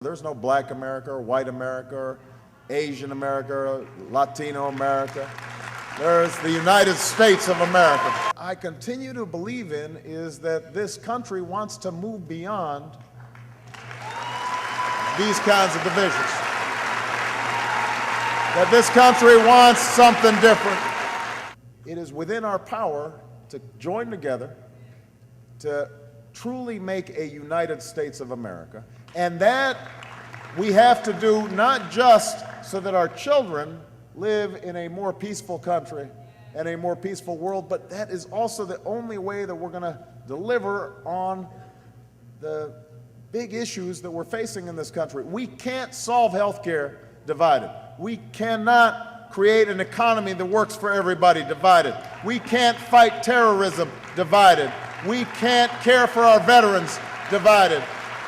There's no black America or white America or Asian America or Latino America. There's the United States of America. I continue to believe in is that this country wants to move beyond these kinds of divisions. That this country wants something different. It is within our power to join together to truly make a United States of America. And that we have to do not just so that our children live in a more peaceful country and a more peaceful world, but that is also the only way that we're going to deliver on the big issues that we're facing in this country. We can't solve healthcare divided. We cannot create an economy that works for everybody divided. We can't fight terrorism divided. We can't care for our veterans divided.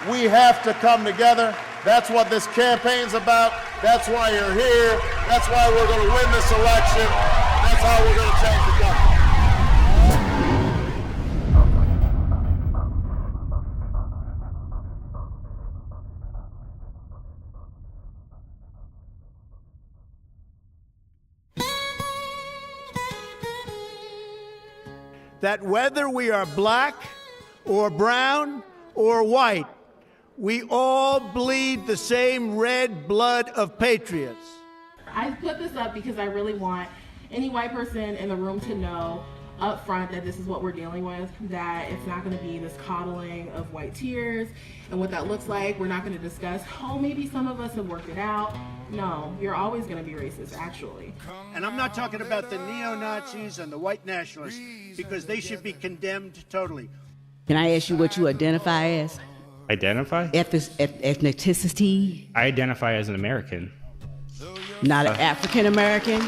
We have to come together. That's what this campaign's about. That's why you're here. That's why we're going to win this election. That's how we're going to change the country. That whether we are black or brown or white, we all bleed the same red blood of patriots. I put this up because I really want any white person in the room to know up front that this is what we're dealing with, that it's not going to be this coddling of white tears and what that looks like. We're not going to discuss, oh, maybe some of us have worked it out. No, you're always going to be racist, actually. And I'm not talking about the neo-Nazis and the white nationalists, because they should be condemned totally. Can I ask you what you identify as? Identify? Ethnicity? I identify as an American. Not an African American?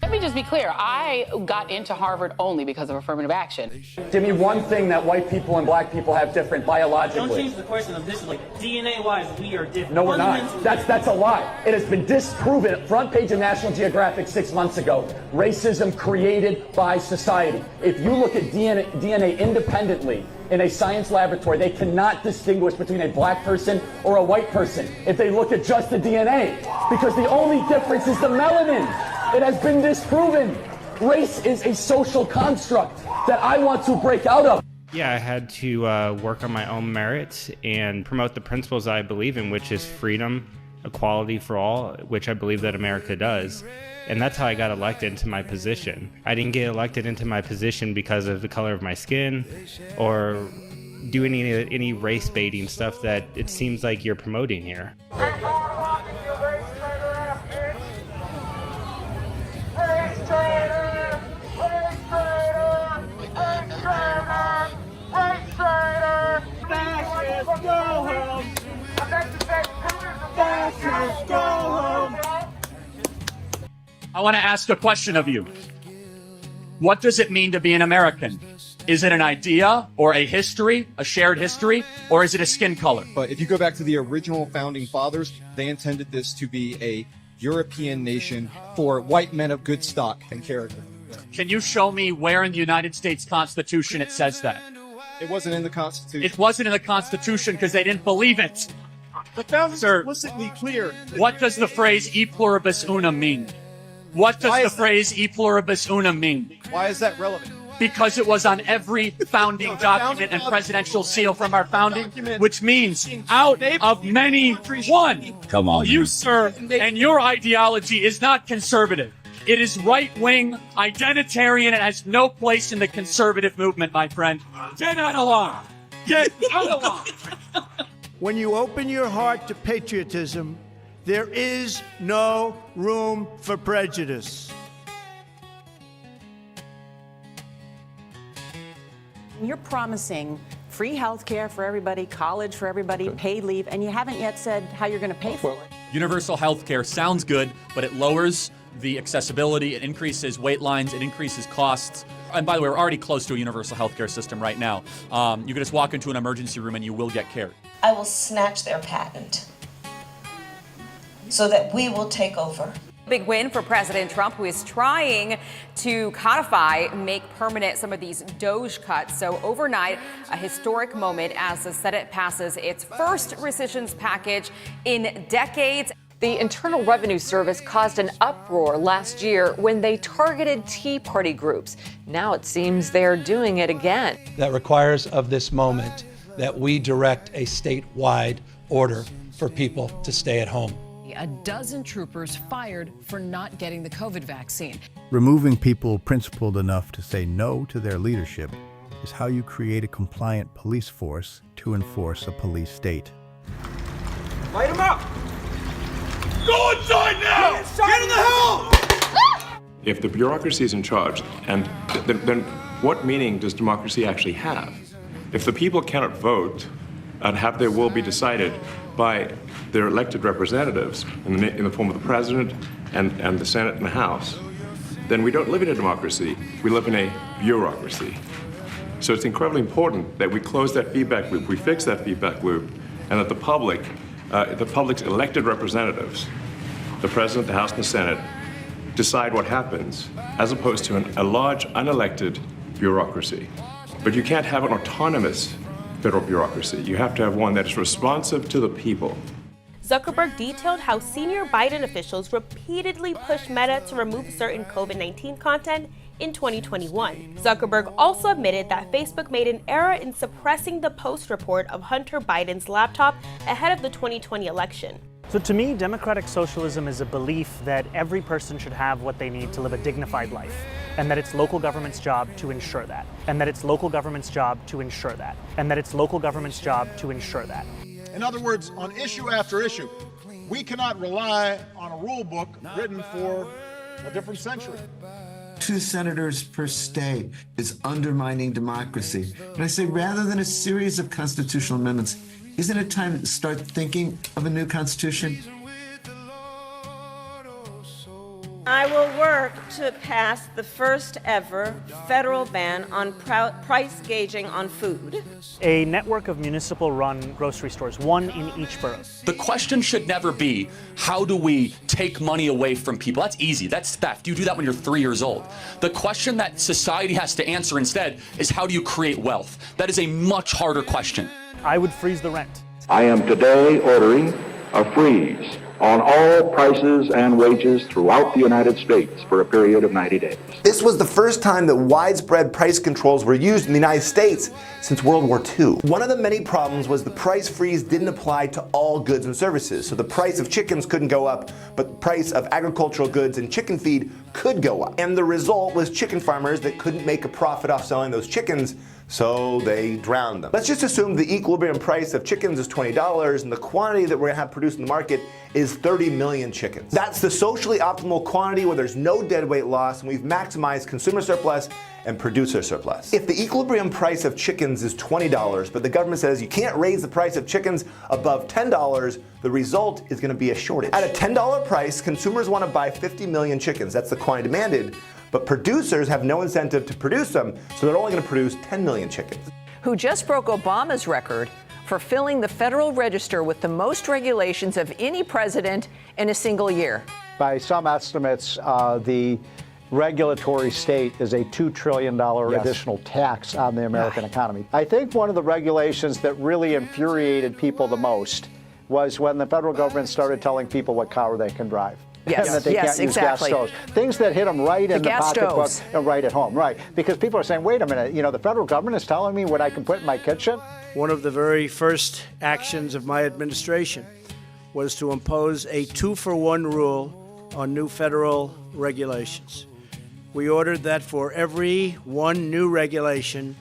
Let me just be clear. I got into Harvard only because of affirmative action. Give me one thing that white people and black people have different biologically. Don't change the question of this. Like DNA-wise, we are different. No, we're not. That's a lie. It has been disproven. Front page of National Geographic 6 months ago. Racism created by society. If you look at DNA independently in a science laboratory, they cannot distinguish between a black person or a white person if they look at just the DNA, because the only difference is the melanin. It has been disproven. Race is a social construct that I want to break out of. Yeah, I had to work on my own merits and promote the principles I believe in, which is freedom, equality for all, which I believe that America does. And that's how I got elected into my position. I didn't get elected into my position because of the color of my skin or doing any race baiting stuff that it seems like you're promoting here. I want to ask a question of you. What does it mean to be an American? Is it an idea or a history, a shared history, or is it a skin color? But if you go back to the original founding fathers, they intended this to be a European nation for white men of good stock and character. Can you show me where in the United States Constitution it says that? It wasn't in the Constitution. It wasn't in the Constitution because they didn't believe it. The founders are explicitly clear. What does the phrase e pluribus unum mean? What does the phrase e pluribus unum mean? Why is that relevant? Because it was on every founding document and presidential seal from our founding, which means out of many, one. Come on. You, sir, and your ideology is not conservative. It is right-wing, identitarian, and has no place in the conservative movement, my friend. Get out of line. Get out of line. When you open your heart to patriotism, there is no room for prejudice. You're promising free health care for everybody, college for everybody, paid leave, and you haven't yet said how you're going to pay for it. Universal health care sounds good, but it lowers the accessibility, it increases wait lines, it increases costs. And by the way, we're already close to a universal health care system right now. You can just walk into an emergency room and you will get care. I will snatch their patent so that we will take over. Big win for President Trump, who is trying to codify, make permanent some of these DOGE cuts. So overnight, a historic moment as the Senate passes its first rescissions package in decades. The Internal Revenue Service caused an uproar last year when they targeted Tea Party groups. Now it seems they're doing it again. That requires of this moment that we direct a statewide order for people to stay at home. A dozen troopers fired for not getting the COVID vaccine. Removing people principled enough to say no to their leadership is how you create a compliant police force to enforce a police state. Light them up! Go inside now! Get in the house! If the bureaucracy is in charge, and then what meaning does democracy actually have? If the people cannot vote and have their will be decided by their elected representatives in the form of the president and the Senate and the House, then we don't live in a democracy, we live in a bureaucracy. So it's incredibly important that we close that feedback loop, we fix that feedback loop, and that the public's elected representatives, the president, the House, and the Senate, decide what happens, as opposed to a large, unelected bureaucracy. But you can't have an autonomous federal bureaucracy. You have to have one that is responsive to the people. Zuckerberg detailed how senior Biden officials repeatedly pushed Meta to remove certain COVID-19 content in 2021. Zuckerberg also admitted that Facebook made an error in suppressing the Post report of Hunter Biden's laptop ahead of the 2020 election. So to me, democratic socialism is a belief that every person should have what they need to live a dignified life, and that it's local government's job to ensure that, and that it's local government's job to ensure that, and that it's local government's job to ensure that. In other words, on issue after issue, we cannot rely on a rule book written for a different century. 2 senators per state is undermining democracy. And I say, rather than a series of constitutional amendments, isn't it time to start thinking of a new constitution? I will work to pass the first ever federal ban on price gauging on food. A network of municipal-run grocery stores, one in each borough. The question should never be, how do we take money away from people? That's easy. That's theft. You do that when you're 3 years old. The question that society has to answer instead is, how do you create wealth? That is a much harder question. I would freeze the rent. I am today ordering a freeze on all prices and wages throughout the United States for a period of 90 days. This was the first time that widespread price controls were used in the United States since World War II. One of the many problems was the price freeze didn't apply to all goods and services. So the price of chickens couldn't go up, but the price of agricultural goods and chicken feed could go up. And the result was chicken farmers that couldn't make a profit off selling those chickens, so they drowned them. Let's just assume the equilibrium price of chickens is $20 and the quantity that we're gonna have produced in the market is 30 million chickens. That's the socially optimal quantity where there's no deadweight loss and we've maximized consumer surplus and producer surplus. If the equilibrium price of chickens is $20, but the government says you can't raise the price of chickens above $10, the result is gonna be a shortage. At a $10 price, consumers wanna buy 50 million chickens. That's the quantity demanded. But producers have no incentive to produce them, so they're only going to produce 10 million chickens. Who just broke Obama's record for filling the Federal Register with the most regulations of any president in a single year. By some estimates, the regulatory state is a $2 trillion additional tax on the American economy. I think one of the regulations that really infuriated people the most was when the federal government started telling people what car they can drive. Yes, and that they can't use gas stoves. Things that hit them right in the pocketbook and right at home. Right. Because people are saying, wait a minute, the federal government is telling me what I can put in my kitchen. One of the very first actions of my administration was to impose a 2-for-1 rule on new federal regulations. We ordered that for every one new regulation,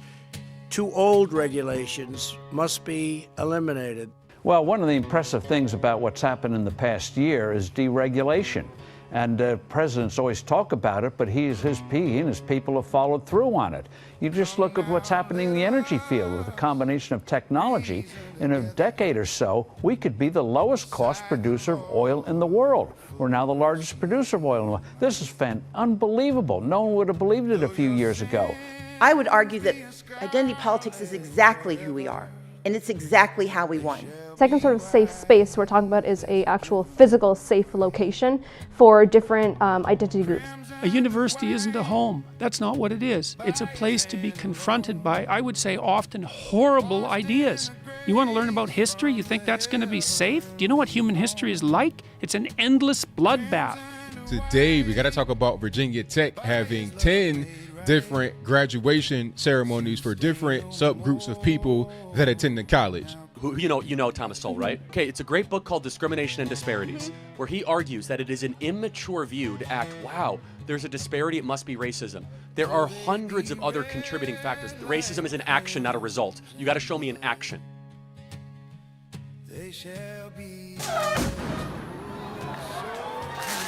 2 old regulations must be eliminated. Well, one of the impressive things about what's happened in the past year is deregulation. And presidents always talk about it, but he and his people have followed through on it. You just look at what's happening in the energy field with a combination of technology. In a decade or so, we could be the lowest cost producer of oil in the world. We're now the largest producer of oil in the world. This is unbelievable. No one would have believed it a few years ago. I would argue that identity politics is exactly who we are. and it's exactly how we won. Second sort of safe space we're talking about is a actual physical safe location for different identity groups. A university isn't a home. That's not what it is. It's a place to be confronted by, I would say, often horrible ideas. You want to learn about history? You think that's going to be safe? Do you know what human history is like? It's an endless bloodbath. Today, we got to talk about Virginia Tech having 10 different graduation ceremonies for different subgroups of people that attend the college. You know Thomas Sowell, right? Okay, it's a great book called Discrimination and Disparities, where he argues that it is an immature view to act, wow, there's a disparity, it must be racism. There are hundreds of other contributing factors. Racism is an action, not a result. You got to show me an action.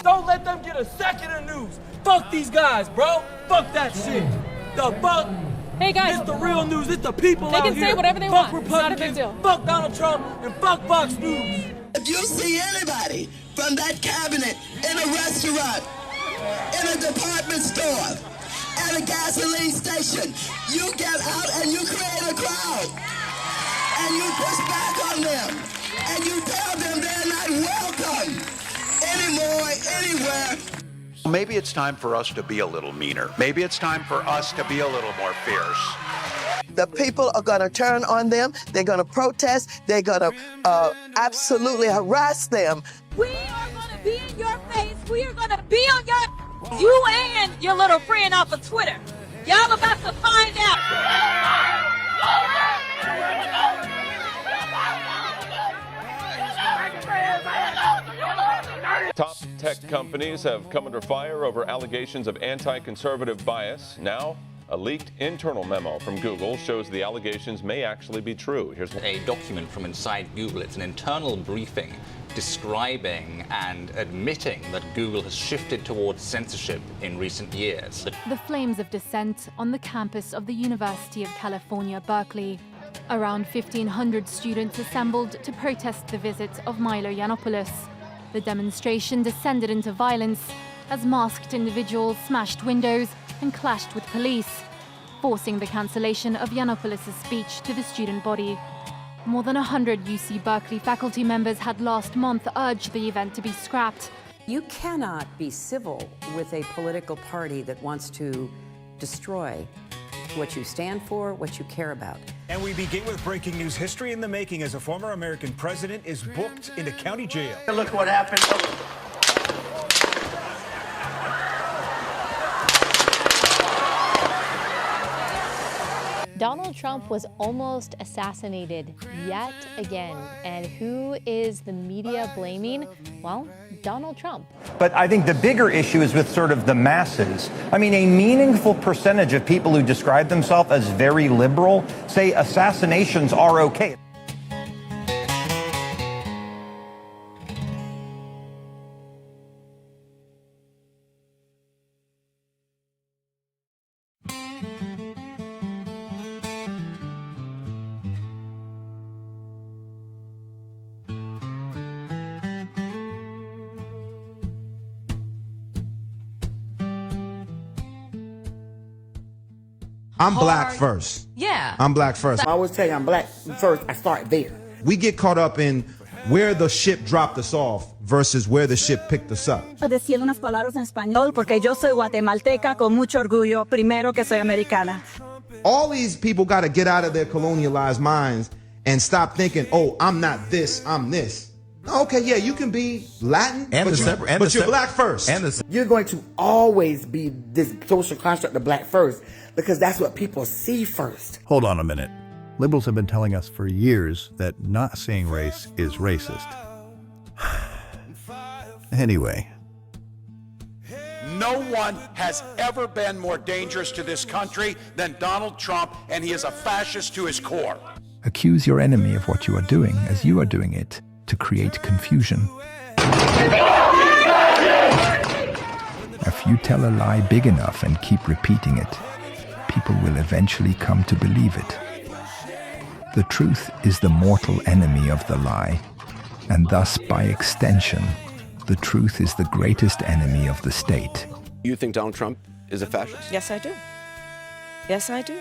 Don't let them get a second of news. Fuck these guys, bro. Fuck that shit. The fuck. Hey guys, it's the real news. It's the people out here. They can say whatever they fuck want. It's not a big deal. Fuck Donald Trump and fuck Fox News. If you see anybody from that cabinet in a restaurant, in a department store, at a gasoline station, you get out and you create a crowd. And you push back on them. And you tell them they're not welcome anymore, anywhere. Maybe it's time for us to be a little meaner. Maybe it's time for us to be a little more fierce. The people are going to turn on them. They're going to protest. They're going to absolutely harass them. We are going to be in your face. We are going to be on you and your little friend off of Twitter. Y'all about to find out. Top tech companies have come under fire over allegations of anti-conservative bias. Now, a leaked internal memo from Google shows the allegations may actually be true. Here's a document from inside Google. It's an internal briefing describing and admitting that Google has shifted towards censorship in recent years. The flames of dissent on the campus of the University of California, Berkeley. Around 1,500 students assembled to protest the visit of Milo Yiannopoulos. The demonstration descended into violence as masked individuals smashed windows and clashed with police, forcing the cancellation of Yiannopoulos' speech to the student body. More than 100 UC Berkeley faculty members had last month urged the event to be scrapped. You cannot be civil with a political party that wants to destroy what you stand for, what you care about. And we begin with breaking news. History in the making as a former American president is booked into county jail. Look what happened. Donald Trump was almost assassinated yet again. And who is the media blaming? Well, Donald Trump. But I think the bigger issue is with sort of the masses. I mean, a meaningful percentage of people who describe themselves as very liberal say assassinations are okay. I'm black first. Yeah. I'm black first. I always tell you I'm black first. I start there. We get caught up in where the ship dropped us off versus where the ship picked us up. Decir unas palabras en español porque yo soy guatemalteca con mucho orgullo, primero que soy americana. All these people got to get out of their colonialized minds and stop thinking, oh, I'm not this, I'm this. Okay, yeah, you can be Latin, but you're black first. You're going to always be this social construct of black first because that's what people see first. Hold on a minute. Liberals have been telling us for years that not saying race is racist. Anyway. No one has ever been more dangerous to this country than Donald Trump, and he is a fascist to his core. Accuse your enemy of what you are doing as you are doing it to create confusion. If you tell a lie big enough and keep repeating it, people will eventually come to believe it. The truth is the mortal enemy of the lie, and thus, by extension, the truth is the greatest enemy of the state. You think Donald Trump is a fascist? Yes, I do. Yes, I do.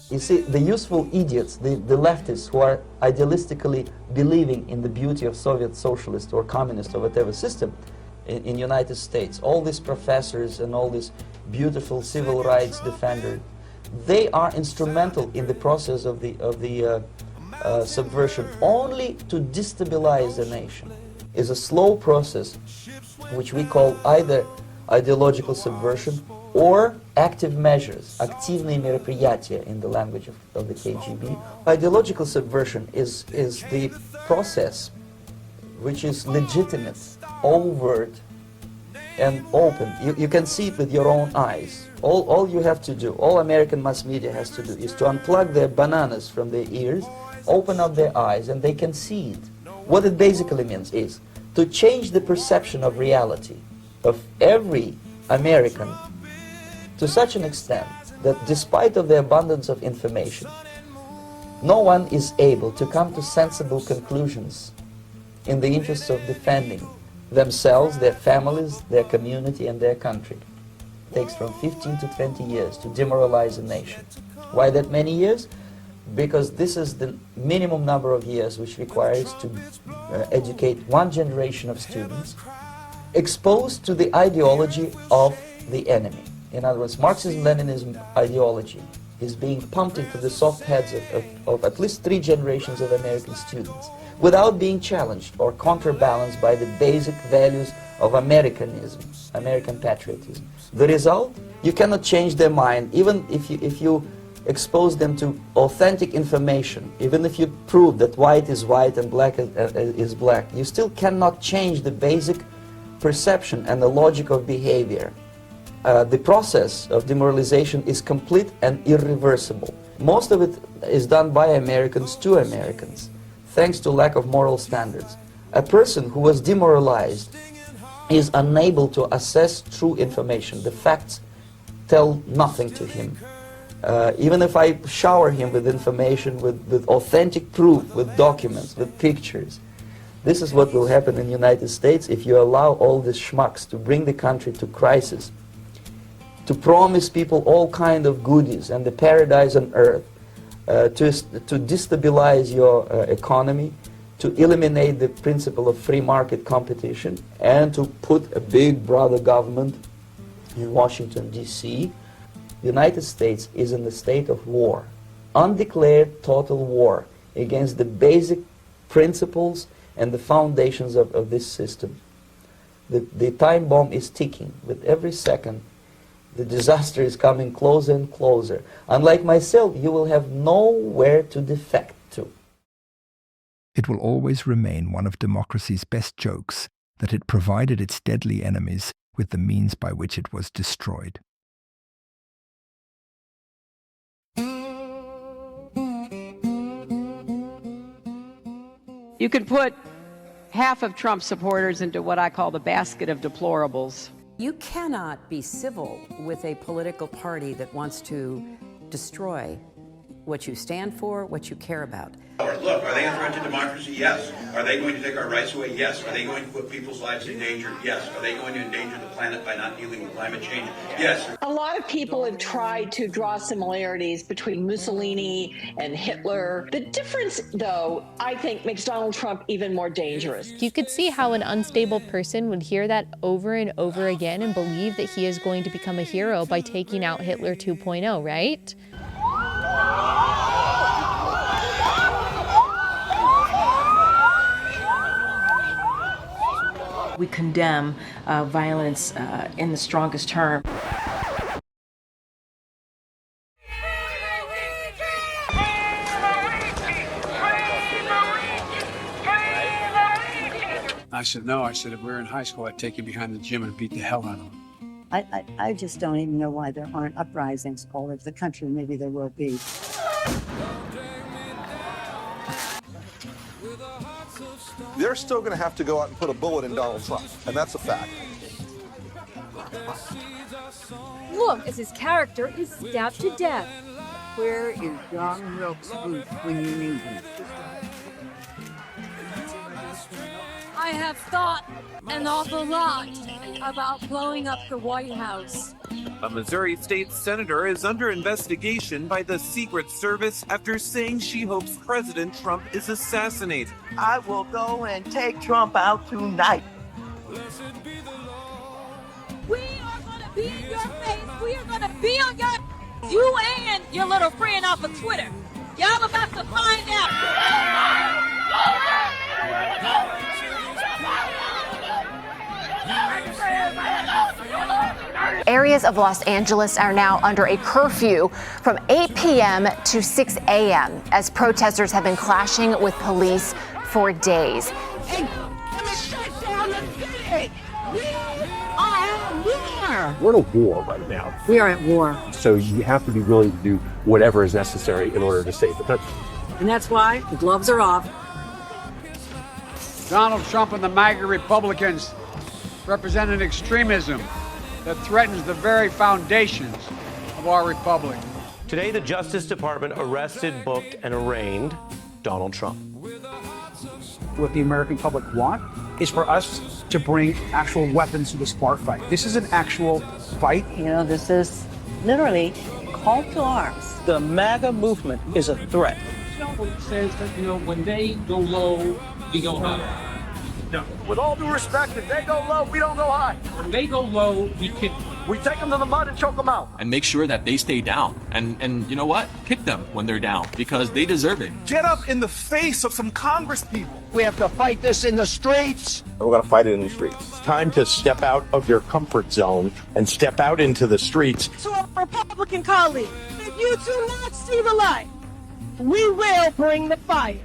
You see, the useful idiots, the leftists who are idealistically believing in the beauty of Soviet socialist or communist or whatever system in United States, all these professors and all these beautiful civil rights defenders, they are instrumental in the process of the subversion only to destabilize the nation. It's a slow process which we call either ideological subversion or active measures, активные мероприятия in the language of the KGB. Ideological subversion is the process which is legitimate, overt, and open. You can see it with your own eyes. All you have to do, all American mass media has to do, is to unplug their bananas from their ears, open up their eyes, and they can see it. What it basically means is to change the perception of reality of every American to such an extent that despite of the abundance of information, no one is able to come to sensible conclusions in the interests of defending themselves, their families, their community, and their country. It takes from 15 to 20 years to demoralize a nation. Why that many years? Because this is the minimum number of years which requires to educate one generation of students exposed to the ideology of the enemy. In other words, Marxism-Leninism ideology is being pumped into the soft heads of at least 3 generations of American students without being challenged or counterbalanced by the basic values of Americanism, American patriotism. The result? You cannot change their mind, even if you expose them to authentic information, even if you prove that white is white and black is black, you still cannot change the basic perception and the logic of behavior. The process of demoralization is complete and irreversible. Most of it is done by Americans to Americans, thanks to lack of moral standards. A person who was demoralized is unable to assess true information. The facts tell nothing to him. Even if I shower him with information, with authentic proof, with documents, with pictures, this is what will happen in the United States if you allow all these schmucks to bring the country to crisis, to promise people all kind of goodies and the paradise on earth, to destabilize your economy, to eliminate the principle of free market competition, and to put a big brother government in Washington, D.C. The United States is in the state of war, undeclared total war against the basic principles and the foundations of this system. The time bomb is ticking. With every second, the disaster is coming closer and closer. Unlike myself, you will have nowhere to defect to. It will always remain one of democracy's best jokes that it provided its deadly enemies with the means by which it was destroyed. You can put half of Trump's supporters into what I call the basket of deplorables. You cannot be civil with a political party that wants to destroy what you stand for, what you care about. Look, are they a threat to democracy? Yes. Are they going to take our rights away? Yes. Are they going to put people's lives in danger? Yes. Are they going to endanger the planet by not dealing with climate change? Yes. A lot of people have tried to draw similarities between Mussolini and Hitler. The difference, though, I think makes Donald Trump even more dangerous. You could see how an unstable person would hear that over and over again and believe that he is going to become a hero by taking out Hitler 2.0, right? We condemn violence in the strongest term. I said, no. I said, if we were in high school, I'd take you behind the gym and beat the hell out of him. I just don't even know why there aren't uprisings all over the country. Maybe there will be. They're still going to have to go out and put a bullet in Donald Trump, and that's a fact. Look, as his character is stabbed to death. Where is John Wilkes Booth when you need him? I have thought an awful lot about blowing up the White House. A Missouri state senator is under investigation by the Secret Service after saying she hopes President Trump is assassinated. I will go and take Trump out tonight. We are going to be in your face. We are going to be on your... You and your little friend off of Twitter. Y'all about to find out. Areas of Los Angeles are now under a curfew from 8 p.m. to 6 a.m. as protesters have been clashing with police for days. Hey, let me shut down the city. We are at war. We're at a war right now. We are at war. So you have to be willing to do whatever is necessary in order to save the country. And that's why the gloves are off. Donald Trump and the MAGA Republicans represent an extremism that threatens the very foundations of our republic. Today, the Justice Department arrested, booked, and arraigned Donald Trump. What the American public want is for us to bring actual weapons to the smart fight. This is an actual fight. You know, this is literally call to arms. The MAGA movement is a threat. It says that, you know, when they go low, we go high. No. With all due respect, if they go low, we don't go high. When they go low, we kick. We take them to the mud and choke them out. And make sure that they stay down. And you know what? Kick them when they're down because they deserve it. Get up in the face of some Congress people. We have to fight this in the streets. We're going to fight it in the streets. It's time to step out of your comfort zone and step out into the streets. To our Republican colleagues, if you do not see the light, we will bring the fire.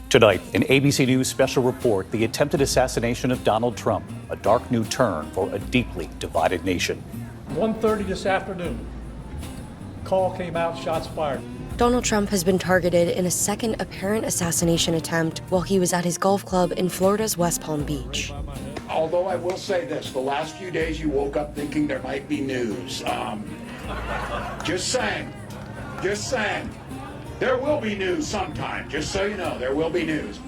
Tonight, an ABC News special report, the attempted assassination of Donald Trump, a dark new turn for a deeply divided nation. 1:30 this afternoon, call came out, shots fired. Donald Trump has been targeted in a second apparent assassination attempt while he was at his golf club in Florida's West Palm Beach. Although I will say this, the last few days you woke up thinking there might be news. Just saying. There will be news sometime, just so you know, there will be news.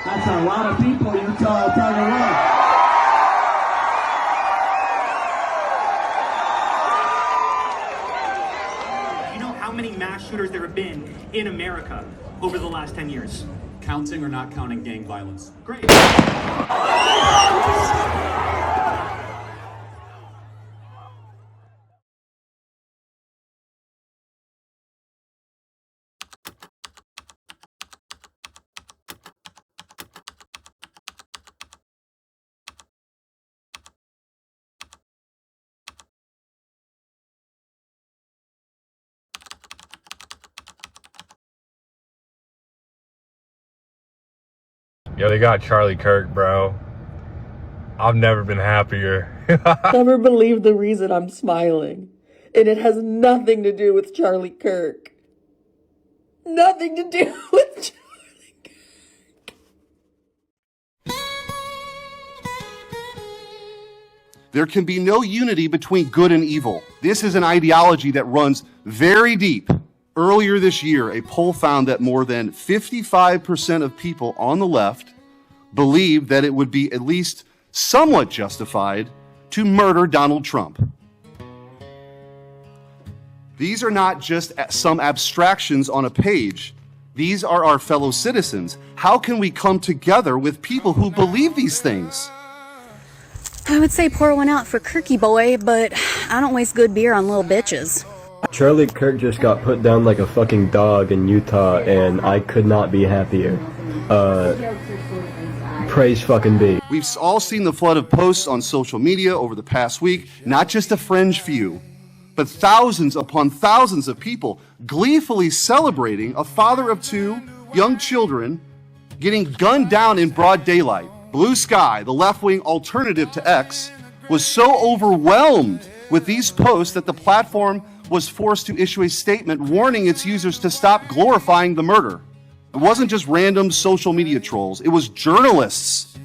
That's a lot of people you tell to run. You know how many mass shooters there have been in America over the last 10 years? Counting or not counting gang violence? Great. Yo, they got Charlie Kirk, bro. I've never been happier. Never believe the reason I'm smiling. And it has nothing to do with Charlie Kirk. Nothing to do with Charlie Kirk. There can be no unity between good and evil. This is an ideology that runs very deep. Earlier this year, a poll found that more than 55% of people on the left believed that it would be at least somewhat justified to murder Donald Trump. These are not just some abstractions on a page. These are our fellow citizens. How can we come together with people who believe these things? I would say pour one out for Kirky Boy, but I don't waste good beer on little bitches. Charlie Kirk just got put down like a fucking dog in Utah, and I could not be happier. Praise fucking be. We've all seen the flood of posts on social media over the past week, not just a fringe few, but thousands upon thousands of people gleefully celebrating a father of two young children getting gunned down in broad daylight. Blue Sky, the left-wing alternative to X, was so overwhelmed with these posts that the platform was forced to issue a statement warning its users to stop glorifying the murder. It wasn't just random social media trolls. It was journalists,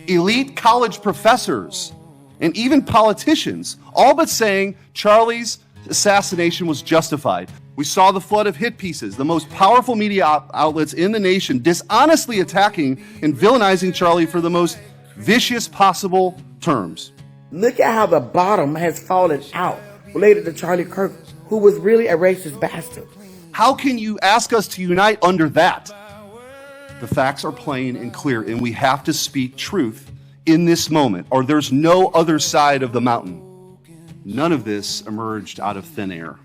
elite college professors, and even politicians, all but saying Charlie's assassination was justified. We saw the flood of hit pieces, the most powerful media outlets in the nation dishonestly attacking and villainizing Charlie for the most vicious possible terms. Look at how the bottom has fallen out related to Charlie Kirk, who was really a racist bastard. How can you ask us to unite under that? The facts are plain and clear, and we have to speak truth in this moment, or there's no other side of the mountain. None of this emerged out of thin air.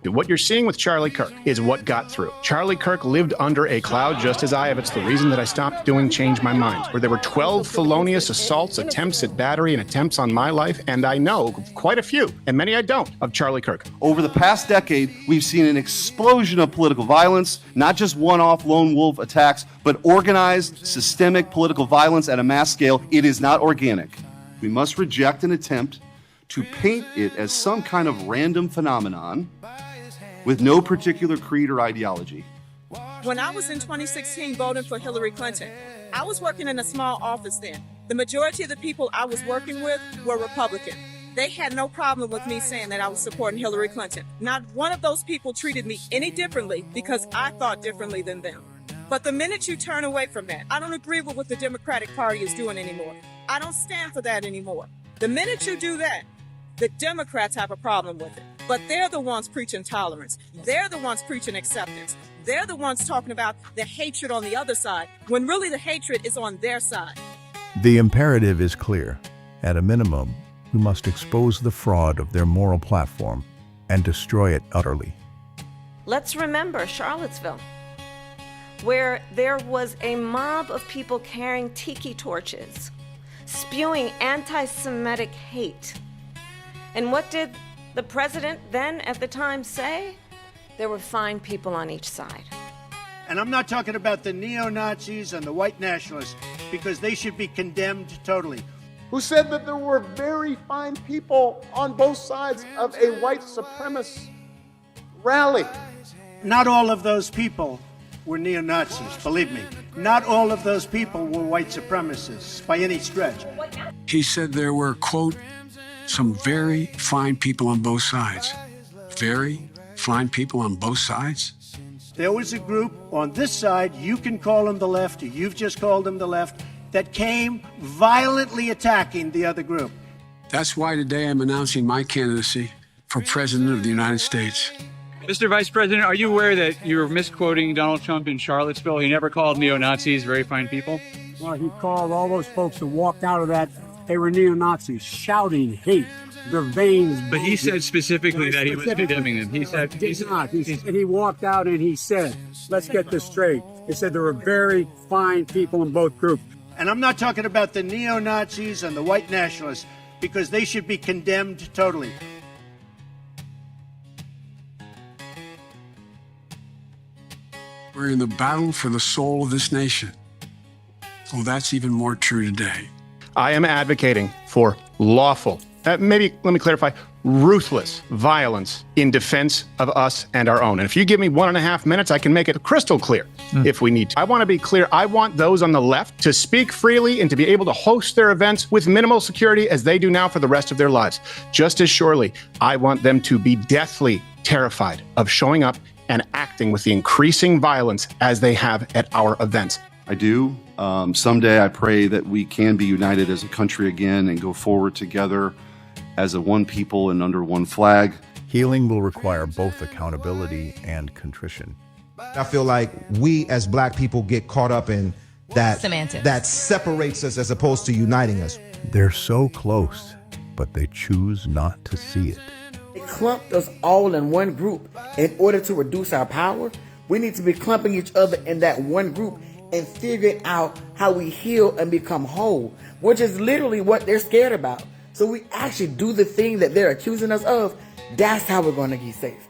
What you're seeing with Charlie Kirk is what got through. Charlie Kirk lived under a cloud just as I have. It's the reason that I stopped doing Change My Mind, where there were 12 felonious assaults, attempts at battery, and attempts on my life, and I know quite a few, and many I don't, of Charlie Kirk. Over the past decade, we've seen an explosion of political violence, not just one-off lone wolf attacks, but organized, systemic political violence at a mass scale. It is not organic. We must reject an attempt to paint it as some kind of random phenomenon with no particular creed or ideology. When I was in 2016 voting for Hillary Clinton, I was working in a small office then. The majority of the people I was working with were Republican. They had no problem with me saying that I was supporting Hillary Clinton. Not one of those people treated me any differently because I thought differently than them. But the minute you turn away from that, I don't agree with what the Democratic Party is doing anymore. I don't stand for that anymore. The minute you do that, the Democrats have a problem with it. But they're the ones preaching tolerance. They're the ones preaching acceptance. They're the ones talking about the hatred on the other side, when really the hatred is on their side. The imperative is clear. At a minimum, we must expose the fraud of their moral platform and destroy it utterly. Let's remember Charlottesville, where there was a mob of people carrying tiki torches, spewing anti-Semitic hate. And what did the president then at the time say? There were fine people on each side. And I'm not talking about the neo-Nazis and the white nationalists, because they should be condemned totally. Who said that there were very fine people on both sides of a white supremacist rally. Not all of those people were neo-Nazis, believe me. Not all of those people were white supremacists by any stretch. He said there were, quote, some very fine people on both sides. Very fine people on both sides? There was a group on this side, you can call them the left, or you've just called them the left, that came violently attacking the other group. That's why today I'm announcing my candidacy for President of the United States. Mr. Vice President, are you aware that you're misquoting Donald Trump in Charlottesville? He never called neo-Nazis very fine people. Well, he called all those folks who walked out of that, they were neo-Nazis, shouting hate, their veins. But he said specifically that he was condemning them. He said he walked out and he said, let's get this straight. He said there were very fine people in both groups. And I'm not talking about the neo-Nazis and the white nationalists, because they should be condemned totally. We're in the battle for the soul of this nation. Well, that's even more true today. I am advocating for lawful, maybe let me clarify, ruthless violence in defense of us and our own. And if you give me 1.5 minutes, I can make it crystal clear if we need to. I want to be clear. I want those on the left to speak freely and to be able to host their events with minimal security as they do now for the rest of their lives. Just as surely, I want them to be deathly terrified of showing up and acting with the increasing violence as they have at our events. I do. Someday I pray that we can be united as a country again and go forward together as a one people and under one flag. Healing will require both accountability and contrition. I feel like we as black people get caught up in that semantics that separates us as opposed to uniting us. They're so close, but they choose not to see it. They clumped us all in one group. In order to reduce our power, we need to be clumping each other in that one group and figuring out how we heal and become whole, which is literally what they're scared about. So we actually do the thing that they're accusing us of. That's how we're going to get safe.